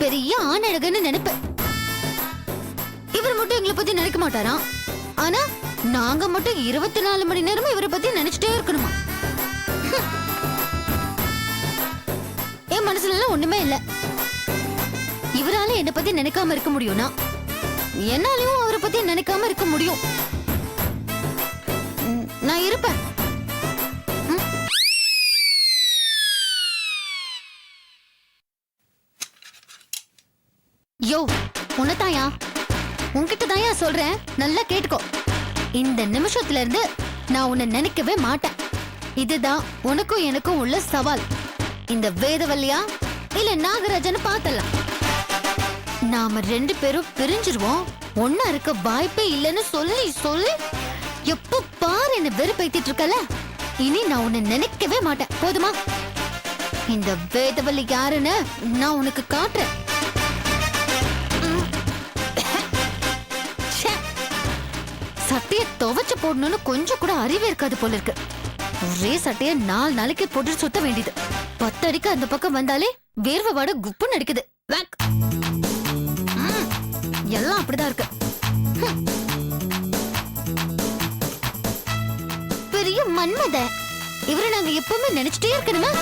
பெரிய ஆணழகன்னு நினைப்பேன். இவர் மட்டும் எங்களை பத்தி நினைக்க மாட்டாராம். ஆனா நாங்க மட்டும் 24 மணி நேரமும் இவரை பத்தி நினைச்சிட்டே இருக்கணுமா? என் மனசுல எல்லாம் ஒண்ணுமே இல்ல. இவரால என்னை பத்தி நினைக்காம இருக்க முடியும்னா என்னாலையும் அவரை பத்தி நினைக்காம இருக்க முடியும். நான் இருப்பேன். யோ, உன்னதாயா உன்கிட்ட தாயா சொல்றேன், நல்லா கேட்டுக்கோ. இந்த நிமிஷத்துல இருந்து நான் உன்னை நினைக்கவே மாட்டேன். இதுதான் உனக்கும் எனக்கும் உள்ள சவால். இந்த வேதவல்லியா இல்ல நாகராஜன்னு பார்த்தலாம். நாம 2 பேரும் பிரிஞ்சிருவோம், ஒன்னா இருக்க வாய்ப்பே இல்லைன்னு சொல்லி சொல்லி எப்ப பாரு என்ன வெறுப்பேத்திட்டு இருக்கல. இனி நான் உன்னை நினைக்கவே மாட்டேன், போதுமா? இந்த வேதவல்லி யாருன்னு நான் உனக்கு காட்டுறேன். சட்டைய துவைச்சு போடணும்னு கொஞ்சம் கூட அறிவே இருக்காது போல இருக்கு. ஒரே சட்டைய 4 நாளைக்கு போட்டு சுத்த வேண்டியது. 10 அடிக்கு அந்த பக்கம் வந்தாலே வேர்வை வாட குப்புன்னு அடிக்குது. எல்லாம் அப்படிதான் இருக்கு. பெரிய மன்மத இவரை நாங்க எப்பவுமே நினைச்சிட்டே இருக்கணுமா?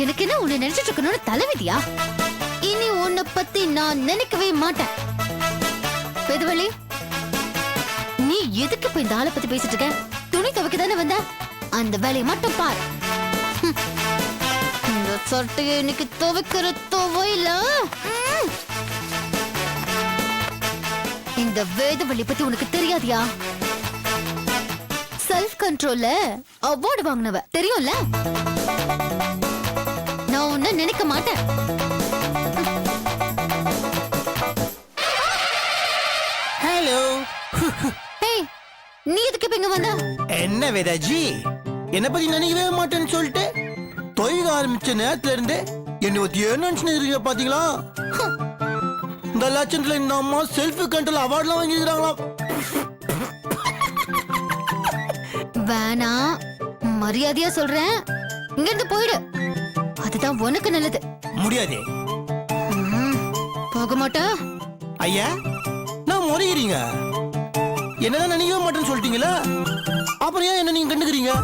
எனக்கு என்ன உன்னை நினைச்சிட்டு இருக்கணும்னு தலைவிதியா? இனி உன்னை பத்தி நான் நினைக்கவே மாட்டேன். பெதுவலி, நீ எதுக்கு இப்ப இந்த ஆளை பத்தி பேசிட்டு இருக்க? துணி துவைக்க தானே வந்த, அந்த வேலையை மட்டும் பாரு. இந்த சட்டையை இன்னைக்கு துவைக்கிற துவையில இந்த வேதவள்ளி பத்தி உனக்கு தெரியாதியா? செல்ஃப் கண்ட்ரோல்ல அவார்டு வாங்கினவ தெரியும்ல. நான் உன்னை நினைக்க மாட்டேன். ஹலோ. நீ எதுக்கு இப்ப இங்க வந்த? என்ன வேதாஜி, என்ன பத்தி நினைக்கவே மாட்டேன்னு சொல்லிட்டு தொய்க ஆரம்பிச்ச நேரத்துல இருந்து என்ன பத்தி என்ன நினைச்சு பாத்தீங்களா? இந்த லட்சத்துல இந்த அம்மா செல்ஃப் கண்ட்ரோல் அவார்ட்லாம் வாங்கிக்கிறாங்களா? வேணா, மரியாதையா சொல்றேன், இங்க இருந்து போயிடு. அதுதான் உனக்கு நல்லது. முடியாது. போக மாட்டா? ஐயா, நான் முறைகிறீங்க. என்னதான் நினைக்கவே மாட்டேன்னு சொல்லிட்டீங்களா? அப்புறம் ஏன் என்ன நீங்க கண்டுக்கிறீங்க?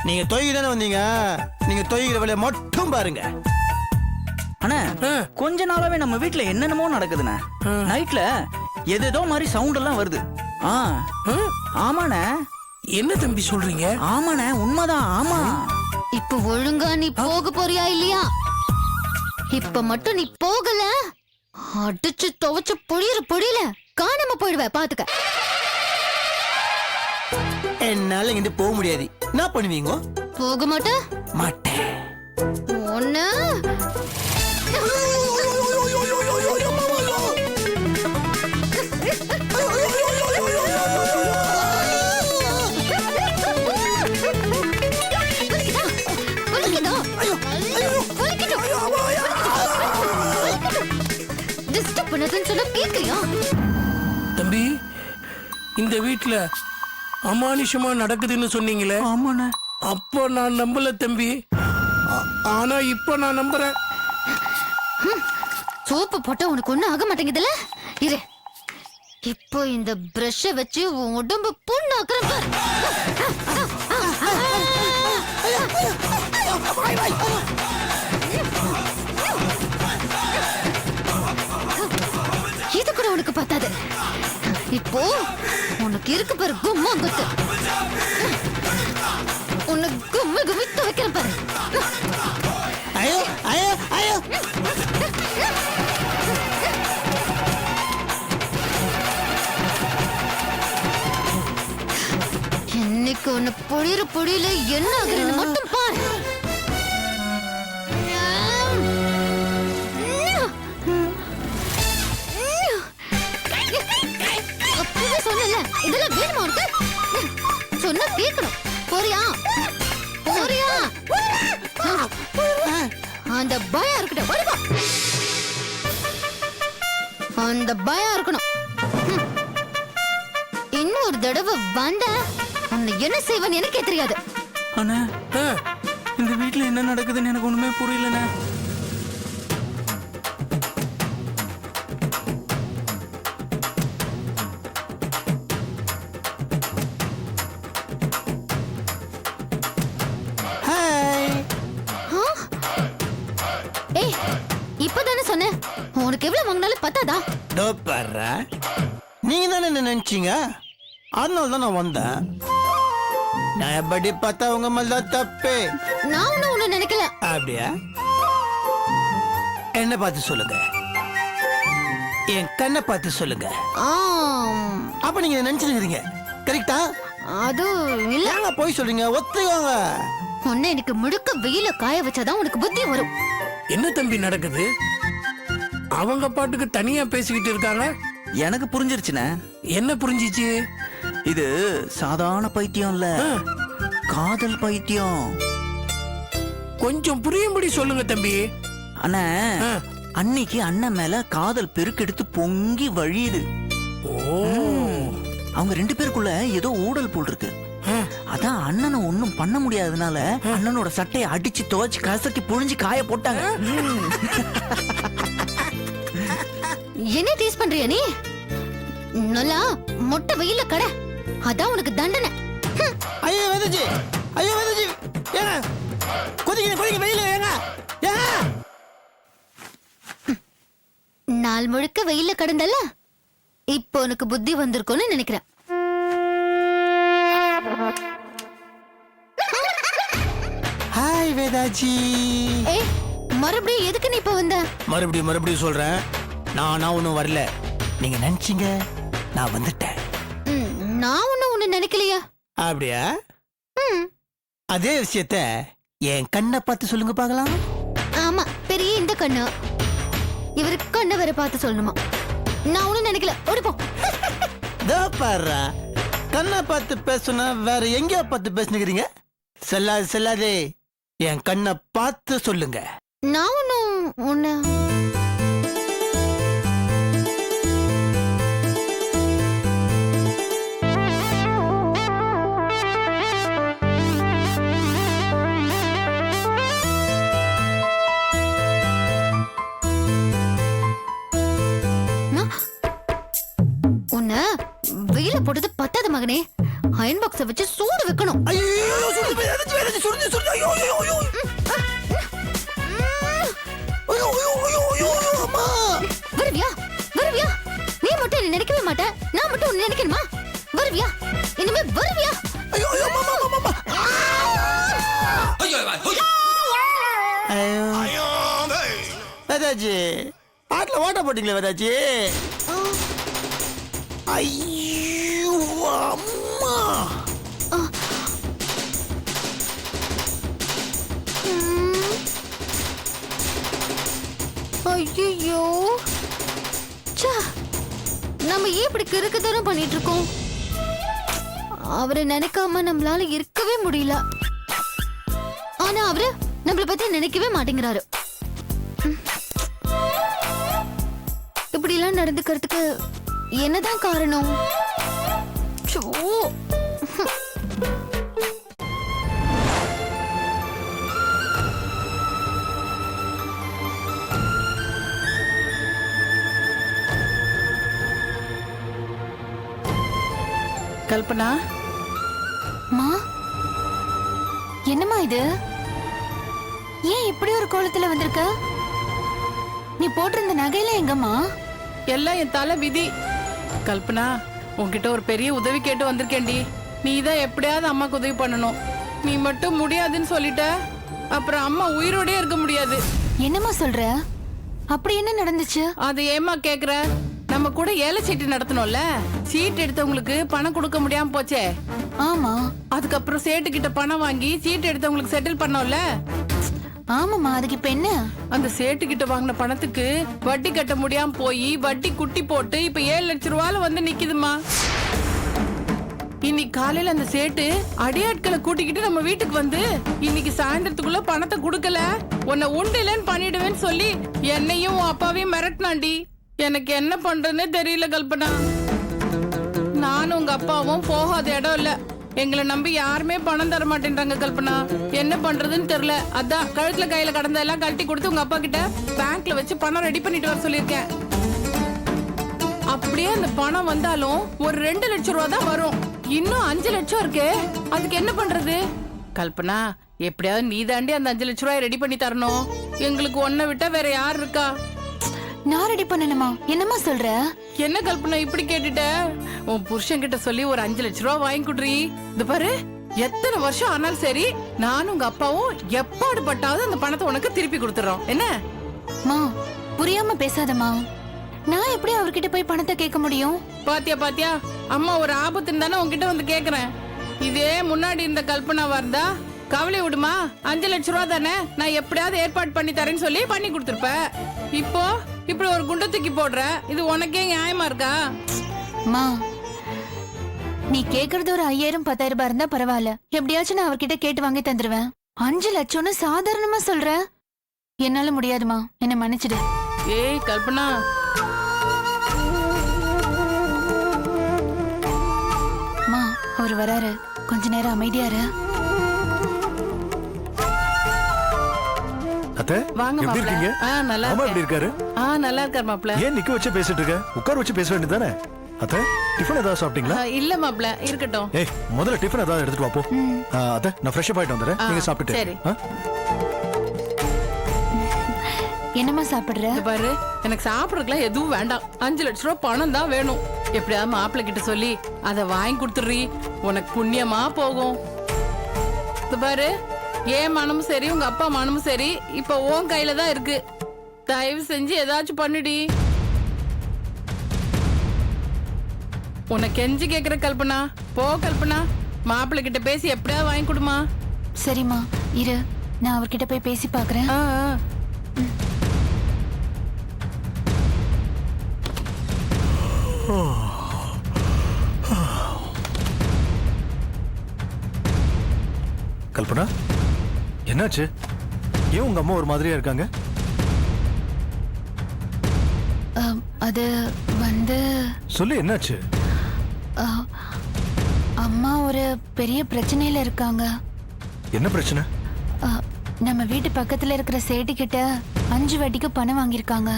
நீங்க தொய்கி தானே வந்தீங்க, நீங்க தொய்கிற வேலையை மட்டும் பாருங்க. அண்ணா, கொஞ்ச நாளாவே நம்ம வீட்ல என்னென்னமோ நடக்குதுண்ணே. நைட்ல ஏதேதோ மாதிரி சவுண்ட் எல்லாம் வருது. ஆமாண்ணே. என்ன தம்பி சொல்றீங்க? ஆமாண்ணே, உண்மைதான். ஆமா. இப்ப ஒழுங்கா நீ போக போறியா இல்லையா? இப்ப மட்டும் நீ போகல, அடிச்சு துவைச்சு பொழியில காணாம போயிடுவ, பாத்துக்க. என்னால இங்க போக முடியாது. என்ன பண்ணுவீங்க? போக மாட்டேன். மாட்டேன். ஒண்ணு டிஸ்டர்ப் பண்ணதுன்னு சொல்ல கேட்கலையா? தம்பி, இந்த வீட்டுல அமானுஷமா நடக்குதுன்னு சொன்னீங்களே. ஆமாண்ணே. அப்போ நான் நம்பல தம்பி, ஆனா இப்ப நான் நம்புறேன். சோப்பு போட்டா உனக்கு ஒண்ணும் ஆக மாட்டேங்குதுல. இரு, இப்போ இந்த பிரஷ வச்சு உன் உடம்பு புண்ணாக்குறேன் பாரு. இது கூட உனக்கு பத்தாது. இப்போ உனக்கு இருக்கு பாரு கும்மா குத்து. உன்னை கும்மி கும்மி துவைக்கிறேன் பாரு. ஐயோ ஐயோ ஐயோ. இன்னைக்கு உன்னை பொழியிற பொழியில என்ன ஆகுறேன்னு மட்டும் பாரு. அப்பவே சொன்னல, இதெல்லாம் வேணுமா உனக்கு? சொன்னா கேட்கணும். போறியா போறியா? அந்த பயம் இருக்கட்டும், வருவா. அந்த பயம் இருக்கணும். இன்னொரு தடவை வந்த உன்னை என்ன செய்வன்னு எனக்கே தெரியாது. அண்ணா, இந்த வீட்டுல என்ன நடக்குதுன்னு எனக்கு ஒண்ணுமே புரியலண்ணே. வாங்கினாலும் பத்தாதா? டோ பாரு, நீங்க தானே என்ன நினைச்சீங்க, அதனால தான் நான் வந்தேன். நான் எப்படி பார்த்தா உங்க மேல தான் தப்பு. நான் ஒண்ணு நினைக்கல. அப்படியா? என்ன பார்த்து சொல்லுங்க, என் கண்ணை பார்த்து சொல்லுங்க. அப்ப நீங்க நினைச்சிருக்கீங்க கரெக்டா? அது இல்ல. ஏங்க போய் சொல்றீங்க, ஒத்துக்கோங்க. உன்னை எனக்கு முழுக்க வெயில காய வச்சாதான் உனக்கு புத்தி வரும். என்ன தம்பி நடக்குது? அவங்க பாட்டுக்கு தனியா பேசிக்கிட்டு இருக்காங்க. எனக்கு புரிஞ்சிருச்சுண்ணே. என்ன புரிஞ்சிச்சு? இது சாதாரண பைத்தியம் இல்ல, காதல் பைத்தியம். கொஞ்சம் புரியும்படி சொல்லுங்க தம்பி. அண்ணா, அன்னைக்கு அண்ணன் மேல காதல் பெருக்கெடுத்து பொங்கி வழியுது. அவங்க 2 பேருக்குள்ள ஏதோ ஊடல் போல் இருக்கு. அதான் அண்ணனை ஒண்ணும் பண்ண முடியாதனால அண்ணனோட சட்டையை அடிச்சு துவைச்சு கசக்கி புழிஞ்சு காய போட்டாங்க. என்ன டீஸ் பண்றியா நீ? நல்லா மொட்டை வெயில கடை, அதான் உனக்கு தண்டனை. ஐயோ வந்துச்சு, ஐயோ வந்துச்சு. ஏங்க கொதிக்க வெயில ஏங்க. நாள் முழுக்க வெயில கடந்தல, இப்போ உனக்கு புத்தி வந்திருக்கும்னு நினைக்கிறேன். ஹாய் வேதாஜி. ஏய், மறுபடியும் எதுக்கு நீ இப்ப வந்த? மறுபடியும் சொல்றேன், நான் ஒன்னும் வரல. நீங்க நினைச்சீங்க, நான் வந்துட்டேன். நான் ஒண்ணு நினைக்கலையா? அப்படியா? அதே விஷயத்த என் கண்ணை பார்த்து சொல்லுங்க பார்க்கலாம். ஆமா, பெரிய இந்த கண்ணு, இவருக்கு கண்ணை வேற பார்த்து சொல்லணுமா? நான் ஒண்ணும் நினைக்கல, ஓடிப்போ. பாரு, கண்ணை பார்த்து பேசுனா வேற எங்கேயோ பார்த்து பேசுனுக்கிறீங்க. செல்லாதே, என் கண்ணை பார்த்து சொல்லுங்க. நான் ஒண்ணு உன்னை வெயில போட்டது பத்தாத மகனே, அயன் பாக்ஸ வச்சு சூடு வைக்கணும். வருவியா? நீ மட்டும் என்ன நினைக்கவே மாட்ட, நான் மட்டும் உன்னை நினைக்கணுமா? வருவியா? இனிமே வருவியா? வேதாஜி, ஆட்ல ஓட்ட போட்டீங்களா வேதாஜி? ஐயோ அம்மா. ஐயோ, நம்ம ஏன் இப்படி கிறுக்குத்தனம் பண்ணிட்டு இருக்கோம்? அவரை நினைக்காம நம்மளால இருக்கவே முடியல. ஆனா அவரு நம்மள பத்தி நினைக்கவே மாட்டேங்கிறாரு. இப்படி எல்லாம் நடந்துக்கிறதுக்கு என்னதான் காரணம்? கல்பனா, மா, என்னம்மா இது? ஏன் இப்படி ஒரு கோலத்துல வந்திருக்க? நீ போட்டிருந்த நகையில எங்கம்மா? எல்லாம் என் தலை விதி. கல்பனா, உன்கிட்ட ஒரு பெரிய உதவி கேட்டு வந்திருக்கேன்டி. நீ தான் எப்படியாவது அம்மாக்கு உதவி பண்ணணும். நீ மட்டும் முடியாதுன்னு சொல்லிட்ட, அப்புறம் அம்மா உயிரோடே இருக்க முடியாது. என்னம்மா சொல்ற? அப்படி என்ன நடந்துச்சு? அது ஏமா கேக்குற? நம்ம கூட ஏழை சீட்டு நடத்தணும்ல, சீட் எடுத்தவங்களுக்கு பணம் கொடுக்க முடியாம போச்சே. ஆமா. அதுக்கப்புறம் சேட்டு கிட்ட பணம் வாங்கி சீட் எடுத்தவங்களுக்கு செட்டில் பண்ணோம்ல. ஆமாமா, அதுக்கு இப்ப என்ன? அந்த சேட்டு கிட்ட வாங்கின பணத்துக்கு வட்டி கட்ட முடியாம போய் வட்டி குட்டி போட்டு இப்ப 7 லட்சம் ரூபாயில வந்து நிக்குதுமா. இன்னைக்கு காலையில அந்த சேட்டு அடியாட்களை கூட்டிக்கிட்டு நம்ம வீட்டுக்கு வந்து இன்னைக்கு சாயந்தரத்துக்குள்ள பணத்தை கொடுக்கல உன்னை உண்டிலன்னு பண்ணிடுவேன்னு சொல்லி என்னையும் அப்பாவையும் மிரட்டினாண்டி. எனக்கு என்ன பண்றதுன்னு தெரியல கல்பனா. நானும் உங்க அப்பாவும் போகாத இடம் இல்ல. எங்களை நம்பி யாருமே பணம் தர மாட்டேன்றாங்க கல்பனா. என்ன பண்றதுன்னு தெரியல. அதான் கழுத்துல கையில கடந்ததெல்லாம் கழட்டி கொடுத்து உங்க அப்பா கிட்ட பேங்க்ல வச்சு பணம் ரெடி பண்ணிட்டு வர சொல்லியிருக்கேன். அப்படியே அந்த பணம் வந்தாலும் ஒரு 2 லட்சம் ரூபா தான் வரும். இன்னும் 5 லட்சம் இருக்கு. அதுக்கு என்ன பண்றது? கல்பனா, எப்படியாவது நீ தாண்டி அந்த 5 லட்சம் ரூபாய் ரெடி பண்ணி தரணும். எங்களுக்கு ஒன்ன விட்டா வேற யார் இருக்கா? நான் ரெடி பண்ணணுமா? என்னம்மா சொல்ற? என்ன கல்பனா இப்படி கேட்டுட்ட? உன் புருஷன் கிட்ட சொல்லி ஒரு 5 லட்சம் ரூபாய் வாங்கி குடுறி. இது பாரு, எத்தனை வருஷம் ஆனாலும் சரி நானும் உங்க அப்பாவும் எப்பாடு பட்டாவது அந்த பணத்தை உனக்கு திருப்பி கொடுத்துறோம். என்ன மா, புரியாம பேசாதம்மா. நான் எப்படி அவர்கிட்ட போய் பணத்தை கேட்க முடியும்? பாத்தியா அம்மா ஒரு ஆபத்துன்னு தானே உன்கிட்ட வந்து கேக்குறேன். இதே முன்னாடி இந்த கல்பனாவா இருந்தா கவலை விடுமா, 5 லட்சம் ரூபா தானே, நான் எப்படியாவது ஏற்பாடு பண்ணி தரேன்னு சொல்லி பண்ணி கொடுத்துருப்ப. இப்போ இப்படி ஒரு குண்டை தூக்கி போடுற, இது உனக்கே நியாயமா இருக்கா? மா, நீ கேக்குறது ஒரு 5000 10,000 ரூபாய் இருந்தா பரவாயில்ல, எப்படியாச்சும் நான் அவர்கிட்ட கேட்டு வாங்கி தந்துருவேன். 5 லட்சம்னு சாதாரணமா சொல்ற? என்னால முடியாதுமா, என்ன மன்னிச்சிடு. ஏய் கல்பனா, மா, அவர் வராரு, கொஞ்ச நேரம் அமைதியாரு. அத்தை, வாங்க எப்படி மாப்ள. இருக்கீங்க? நல்லா மாமா எப்படி இருக்கேன். இருக்காரு? நல்லா இருக்கார் மாப்ள. ஏன் நிக்க வச்சு பேசிட்டு இருக்க? உட்கார வச்சு பேச வேண்டியதானே? அத்தை, டிஃபன் ஏதாவது சாப்பிட்டீங்களா? இல்ல மாப்ள, இருக்கட்டும். ஏய், முதல்ல டிஃபன் ஏதாவது எடுத்துட்டு வா போ. அத்தை, நான் ஃப்ரெஷ் அப் ஆயிட்டு வந்துறேன். நீங்க சாப்பிட்டுட்டு. சரி. என்னம்மா சாப்பிடுற? இது பாரு, எனக்கு சாப்பிடறதுக்குலாம் எதுவும் வேண்டாம். 5 லட்சம் ரூபாய் பணம் தான் வேணும். எப்படியாவது மாப்பிள்ளை கிட்ட சொல்லி அதை வாங்கி கொடுத்துடுறீ, உனக்கு புண்ணியமா போகும். இது பாரு, ஏன் மனமும் சரி உங்க அப்பா மனமும் சரி இப்ப உன் கையில தான் இருக்கு. தயவு செஞ்சு ஏதாச்சும் பண்ணுடி. உனக்கு கெஞ்சி கேக்குற கல்பனா, போ கல்பனா, மாப்பிள்ளை கிட்ட பேசி எப்படியாவது வாங்கி கொடுமா. சரிம்மா, இரு, நான் அவர்கிட்ட போய் பேசி பாக்குறேன். கல்பனா, என்னாச்சு? ஏன் உங்க அம்மா ஒரு மாதிரியா இருக்காங்க? அது வந்து சொல்லு, என்னாச்சு? அம்மா ஒரு பெரிய பிரச்சனையில இருக்காங்க. என்ன பிரச்சனை? நம்ம வீட்டு பக்கத்துல இருக்கிற சேட்டு கிட்ட 5 வட்டிக்கு பணம் வாங்கியிருக்காங்க.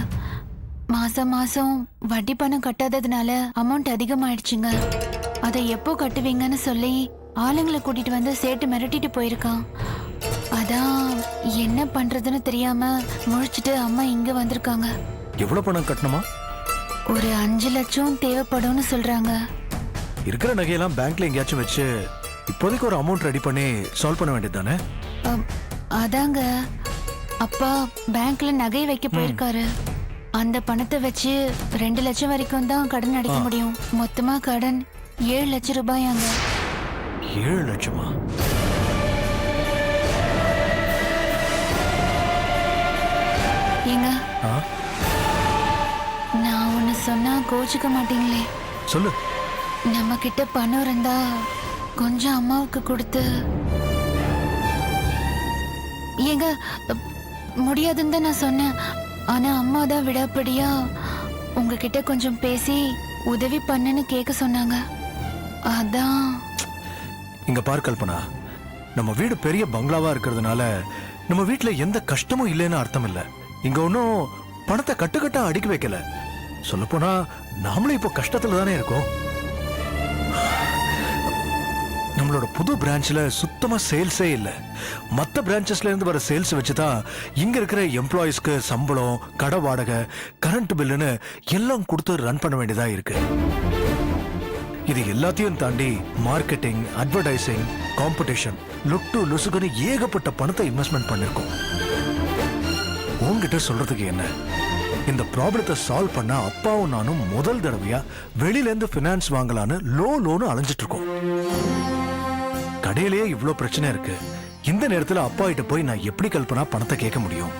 மாசம் மாசம் வட்டி பணம் கட்டாததுனால அமௌண்ட் அதிகமாயிடுச்சுங்க. அதை எப்போ கட்டுவீங்கன்னு சொல்லி ஆளுங்களை கூட்டிட்டு வந்து சேட்டு மிரட்டிட்டு போயிருக்கான். அதான் என்ன பண்றதுன்னு தெரியாம முழிச்சிட்டு அம்மா இங்க வந்திருக்காங்க. எவ்வளவு பணம் கட்டணுமா? ஒரு 5 லட்சம் தேவைப்படும்னு சொல்றாங்க. இருக்கிற நகையெல்லாம் பேங்க்ல எங்கேயாச்சும் வச்சு இப்போதைக்கு ஒரு அமௌண்ட் ரெடி பண்ணி சால்வ் பண்ண வேண்டியது தானே? அதாங்க, அப்பா பேங்க்ல நகை வைக்க போயிருக்காரு. அந்த பணத்தை வச்சு 2 லட்சம் வரைக்கும் தான் கடன் அடைக்க முடியும். மொத்தமா கடன் 7 லட்சம் ரூபாயாங்க. 7 லட்சமா? ஏங்க, ஆ? நான் ஒன்னு சொன்னா கோச்சுக்க மாட்டீங்களே? சொல்லு. நம்ம கிட்ட பணம் இருந்தா கொஞ்சம் அம்மாவுக்கு கொடுத்து. ஏங்க, முடியாதுன்னு தான் நான் சொன்னேன். ஆனா அம்மா தான் விடாப்படியா உங்ககிட்ட கொஞ்சம் பேசி உதவி பண்ணுன்னு கேட்க சொன்னாங்க. அதான். இங்க பார் கல்பனா, நம்ம வீடு பெரிய பங்களாவா இருக்கிறதுனால நம்ம வீட்டுல எந்த கஷ்டமும் இல்லைன்னு அர்த்தம் இல்ல. இங்க ஒன்னும் பணத்தை கட்டுக்கட்டா அடுக்கி வைக்கல. சொல்லப்போனா நாமளும் இப்போ கஷ்டத்துல தானே இருக்கோம். நம்மளோட புது பிரான்ச்ல சுத்தமா சேல்ஸே இல்ல. மத்த பிரான்ச்சஸ்ல இருந்து வர சேல்ஸ் வச்சுதான் இங்க இருக்கிற எம்ப்ளாயிஸ்க்கு சம்பளம், கடை வாடகை, கரண்ட் பில்லுன்னு எல்லாம் கொடுத்து ரன் பண்ண வேண்டியதா இருக்கு. இது எல்லாத்தையும் தாண்டி மார்க்கெட்டிங், அட்வர்டைசிங், காம்படிஷன், லுக் டு லுசுக்குன்னு ஏகப்பட்ட பணத்தை இன்வெஸ்ட்மெண்ட் பண்ணிருக்கோம். உங்ககிட்ட சொல்றதுக்கு என்ன, இந்த ப்ராப்ளத்தை சால்வ் பண்ண அப்பாவும் நானும் முதல் தடவையா வெளியில இருந்து பினான்ஸ் வாங்கலான்னு லோனு அலைஞ்சிட்டு இருக்கோம். கடையிலேயே இவ்ளோ பிரச்சனை இருக்கு. இந்த நேரத்துல அப்பா கிட்ட போய் நான் எப்படி கல்பனா பணத்தை கேட்க முடியும்?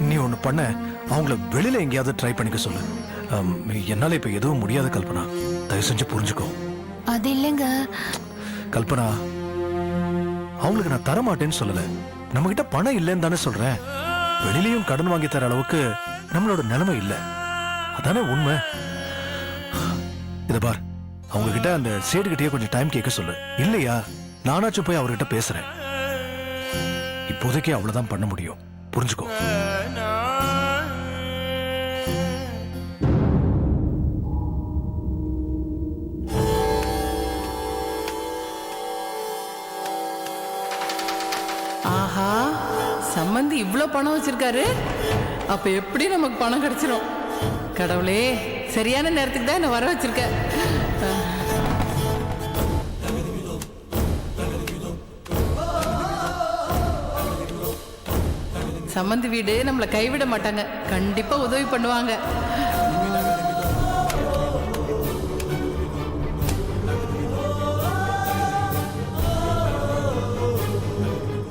நீ ஒண்ணு பண்ண, அவங்கள வெளியில எங்கேயாவது ட்ரை பண்ணிக்க சொல்லு. என்னால இப்ப எதுவும் முடியாத கல்பனா, தயவு செஞ்சு புரிஞ்சுக்கோ. அது இல்லைங்க கல்பனா, அவங்களுக்கு நான் தர மாட்டேன்னு சொல்லல. நம்ம கிட்ட பணம் இல்லைன்னு தானே சொல்றேன். வெளியிலயும் கடன் வாங்கி தர அளவுக்கு நம்மளோட நிலைமை இல்ல. அதானே உண்மை. இத பார், அவங்க கிட்ட அந்த சேடு கிட்டயே கொஞ்சம் டைம் கேட்க சொல்லு. இல்லையா நானாச்சும் போய் அவர்கிட்ட பேசுறேன். இப்போதைக்கு அவ்வளவுதான் பண்ண முடியும். புரிஞ்சுக்கோ. ஆஹா, சம்பந்தி இவ்ளோ பணம் வச்சிருக்காரு. அப்ப எப்படி நமக்கு பணம் கிடைச்சிரும். கடவுளே, சரியான நேரத்துக்கு தான் என்ன வர வச்சிருக்க. சம்மந்தி வீடு நம்மளை கைவிட மாட்டாங்க, கண்டிப்பா உதவி பண்ணுவாங்க.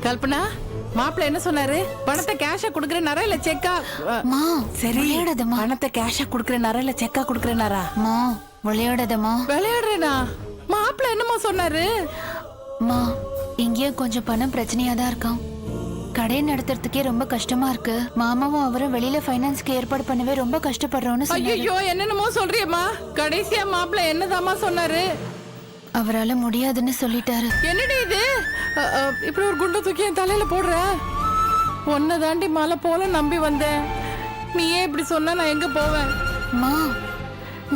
கல்பனா, மாப்பிள்ள என்ன சொன்னாரு? பணத்தை கேஷா குடுக்கறனாரா இல்ல செக்கா? மா சரி, விளையாடாதம்மா. பணத்தை கேஷா குடுக்கறனாரா இல்ல செக்கா குடுக்கறனாரா? மா விளையாடாதம்மா. விளையாடுறேனா? மாப்பிள்ள என்னமோ சொன்னாரு? மா இங்கேயும் கொஞ்சம் பணம் பிரச்சனையா தான் இருக்கான். கடையை நடத்துறதுக்கே ரொம்ப கஷ்டமா இருக்கு. மாமாவும் அவரும் வெளியில ஃபைனான்ஸ்க்கு ஏற்பாடு பண்ணவே ரொம்ப கஷ்டப்படுறோம்னு சொன்னாரு. ஐயோ, என்னென்னமோ சொல்றியம்மா. கடைசியா மாப்பிள்ள என்னதாம்மா சொன்னாரு? அவரால முடியாதுன்னு சொல்லிட்டாரு. என்னடி இது? இப்படி ஒரு குண்டை தூக்கி என் தலையில போடுற? உன்னை தாண்டி மலை போல நம்பி வந்தேன். நீயே இப்படி சொன்னா நான் எங்க போவேன்? மா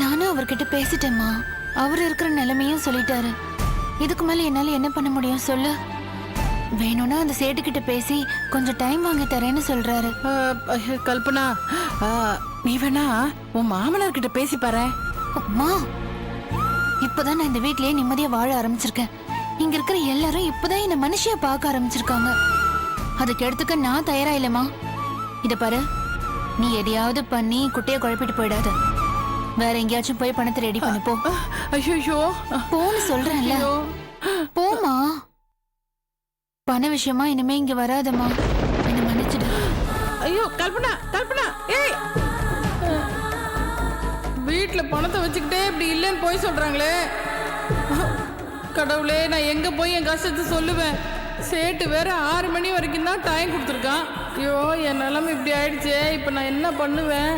நானும் அவர்கிட்ட பேசிட்டேம்மா. அவர் இருக்கிற நிலைமையும் சொல்லிட்டாரு. இதுக்கு மேல என்னால என்ன பண்ண முடியும் சொல்லு? வேணும்னா அந்த சேட்டுக்கிட்ட பேசி கொஞ்சம் டைம் வாங்கி தரேன்னு சொல்றாரு. கல்பனா, நீ வேணா உன் மாமனார் கிட்ட பேசி பாரு. அம்மா இப்பதான் நான் இந்த வீட்லயே நிம்மதியா வாழ ஆரம்பிச்சிருக்கேன். இங்க இருக்கிற எல்லாரும் இப்பதான் என்ன மனுஷியா பார்க்க ஆரம்பிச்சிருக்காங்க. அதுக்கு எடுத்துக்க நான் தயாரா இல்லம்மா. இத பாரு, நீ எதையாவது பண்ணி குட்டைய குழப்பிட்டு போயிடாத. வேற எங்கேயாச்சும் போய் பணத்தை ரெடி பண்ணி போ. ஐயோ, போன்னு சொல்றேன்ல, போமா. பண விஷயமா இனிமே இங்க வராதம்மா, என்ன மன்னிச்சிடு. ஐயோ கல்பனா, கல்பனா, ஏய், வீட்டுல பணத்தை வச்சுக்கிட்டே இப்படி இல்லைன்னு போய் சொல்றாங்களே. கடவுளே, நான் எங்க போய் என் கஷ்டத்தை சொல்லுவேன்? சேட்டு வேற 6 மணி வரைக்கும் தான் டைம் கொடுத்துருக்கான். ஐயோ, என் நிலைமை இப்படி ஆயிடுச்சே. இப்ப நான் என்ன பண்ணுவேன்?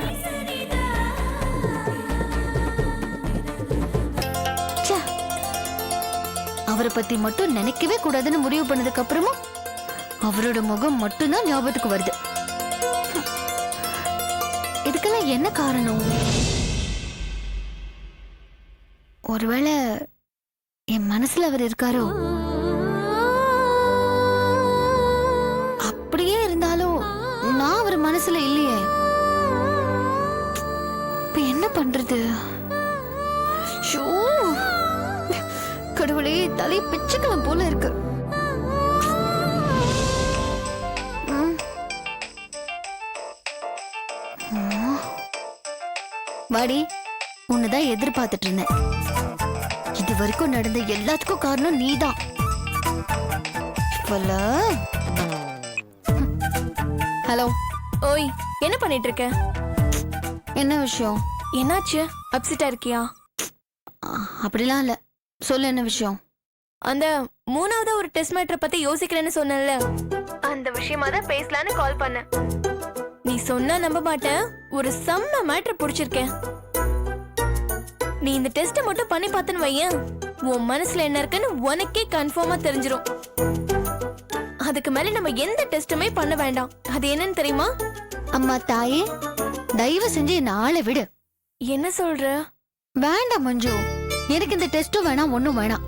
அவரை பத்தி மட்டும் நினைக்கவே கூடாதுன்னு முடிவு பண்ணதுக்கு அப்புறமும் அவரோட முகம் மட்டும்தான் ஞாபகத்துக்கு வருது. இதுக்கெல்லாம் என்ன காரணம்? ஒருவேளை என் மனசுல அவர் இருக்காரோ? அப்படியே இருந்தாலும் நான் அவர் மனசுல இல்லையே. இப்ப என்ன பண்றது? ஷோ, கடவுளே, தலை பிச்சுக்கலாம் போல இருக்கு. வாடி, உன்னதான் எதிர்பார்த்துட்டு இருந்தேன். இது வரைக்கும் நடந்த எல்லாத்துக்கும் காரணம் நீதான். ஹலோ. ஓய், என்ன பண்ணிட்டு இருக்க? என்ன விஷயம்? என்னாச்சு? அப்செட்டா இருக்கியா? அப்படிலாம் இல்ல, சொல்லு என்ன விஷயம்? அந்த 3வது ஒரு டெஸ்ட் மேட்டரை பத்தி யோசிக்கிறேன்னு சொன்னல, அந்த விஷயமா தான் பேசலான்னு கால் பண்ண. நீ சொன்னா நம்ப மாட்டேன், ஒரு செம்ம மேட்டர் புடிச்சிருக்கேன். நீ இந்த டெஸ்ட் மட்டும் பண்ணி பார்த்தன்னு வையேன், உன் மனசுல என்ன இருக்குன்னு உனக்கே கன்ஃபார்மா தெரிஞ்சிரும். அதுக்கு மேல நம்ம எந்த டெஸ்ட்டுமே பண்ண வேண்டாம். அது என்னன்னு தெரியுமா? அம்மா தாயே, தயவு செஞ்சு என்ன ஆளை விடு. என்ன சொல்ற? வேண்டாம் மஞ்சு, எனக்கு இந்த டெஸ்டும் வேணாம், ஒண்ணும் வேணாம்.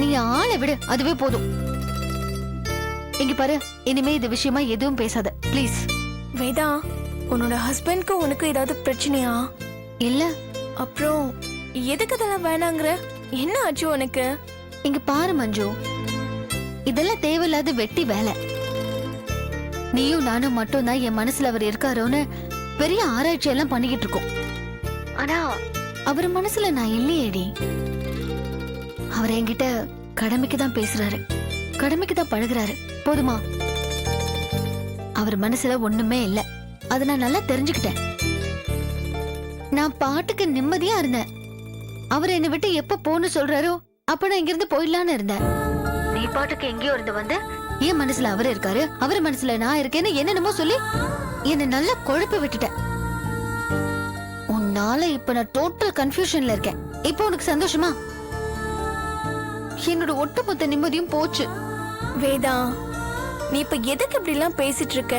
நீ ஆளை விடு, அதுவே போதும். இங்க பாரு, இனிமே இது விஷயமா எதுவும் பேசாத ப்ளீஸ். வேதா, உன்னோட ஹஸ்பண்ட்க்கு உனக்கு ஏதாவது பிரச்சனையா? இல்ல. அப்புறம் எதுக்கு இதெல்லாம் வேணாங்கிற? என்ன ஆச்சு உனக்கு? இங்க பாரு மஞ்சு, இதெல்லாம் தேவையில்லாத வெட்டி வேலை. நீயும் நானும் மட்டும் தான் என் மனசுல அவர் இருக்காரோன்னு பெரிய ஆராய்ச்சி எல்லாம் பண்ணிக்கிட்டு இருக்கோம். ஆனா அவர் மனசுல நான் இல்லையேடி. அவர் என்கிட்ட கடமைக்கு தான் பேசுறாரு, கடமைக்கு தான் பழகுறாரு. போதுமா? அவர் மனசுல ஒண்ணுமே இல்ல. அதை நான் நல்லா தெரிஞ்சுக்கிட்டேன். நான் பாட்டுக்கு நிம்மதியா இருந்தேன். அவர் என்னை விட்டு எப்ப போன்னு சொல்றாரோ அப்ப நான் இங்கிருந்து போயிடலான்னு இருந்தேன். நீ பாட்டுக்கு எங்கேயோ இருந்து வந்து என் மனசுல அவர் இருக்காரு, அவர் மனசுல நான் இருக்கேன்னு என்னென்னமோ சொல்லி என்ன நல்லா குழப்பி விட்டுட்டேன். உன்னால இப்ப நான் டோட்டல் கன்ஃபியூஷன்ல இருக்கேன். இப்போ உனக்கு சந்தோஷமா? என்னோட ஒட்டுமொத்த நிம்மதியும் போச்சு. வேதா, நீ இப்ப எதுக்கு இப்படி எல்லாம் பேசிட்டு இருக்க?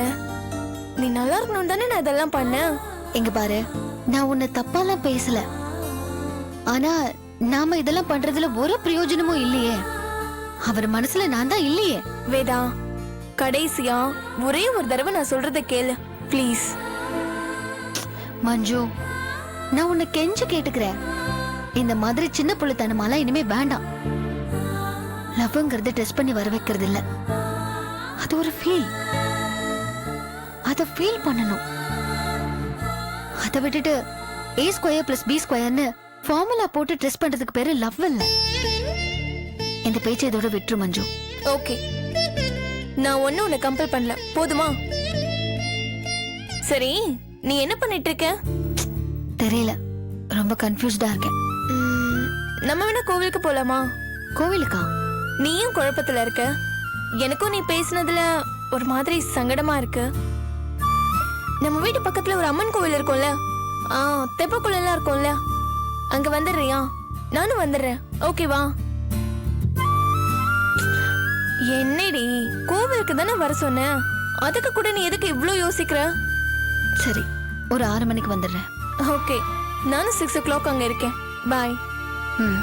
நீ நல்லா இருக்கணும் தானே நான் இதெல்லாம் பண்ணேன். எங்க பாரு, நான் உன்னை தப்பாலாம் பேசல. ஆனா நாம இதெல்லாம் பண்றதுல ஒரு பிரயோஜனமும் இல்லையே. அவர் மனசுல நான் தான் இல்லையே. வேதா, கடைசியா ஒரே ஒரு தடவை நான் சொல்றத கேளு ப்ளீஸ். மஞ்சு, நான் உன்னை கெஞ்சு கேட்டுக்கிறேன். இந்த மாதிரி சின்ன புள்ளித்தனமாலாம் இனிமே வேண்டாம். லவ்ங்கிறது டெஸ்ட் பண்ணி வர வைக்கிறது இல்ல, அது ஒரு ஃபீல். அத ஃபீல் பண்ணணும். அதை விட்டுட்டு a²+b² ஃபார்முலா போட்டு டெஸ்ட் பண்றதுக்கு பேரு லவ் இல்ல. இந்த பேச்சை இதோட விட்டுரு மஞ்சு. ஓகே, நான் ஒன்னும் உன்னை கம்பல் பண்ணல, போதுமா? சரி, நீ என்ன பண்ணிட்டு இருக்க? தெரியல, ரொம்ப கன்ஃபியூஸ்டா இருக்கேன். நம்ம வேணா கோவிலுக்கு போலாமா? கோவிலுக்கா? நீயும் குழப்பத்துல இருக்க, எனக்கும் நீ பேசுனதுல ஒரு மாதிரி சங்கடமா இருக்கு. நம்ம வீட்டு பக்கத்துல ஒரு அம்மன் கோவில் இருக்கும்ல, தெப்பக்குளம் எல்லாம் இருக்கும்ல, அங்க வந்துடுறியா? நானும் வந்துடுறேன், ஓகேவா? என்னடி, கோவிலுக்கு தானே வர சொன்ன, அதுக்கு கூட நீ எதுக்கு இவ்ளோ யோசிக்கிற? சரி, ஒரு 6 மணிக்கு வந்துடுறேன். ஓகே, நானும் 6 o'clock அங்க இருக்கேன். பாய். ம்.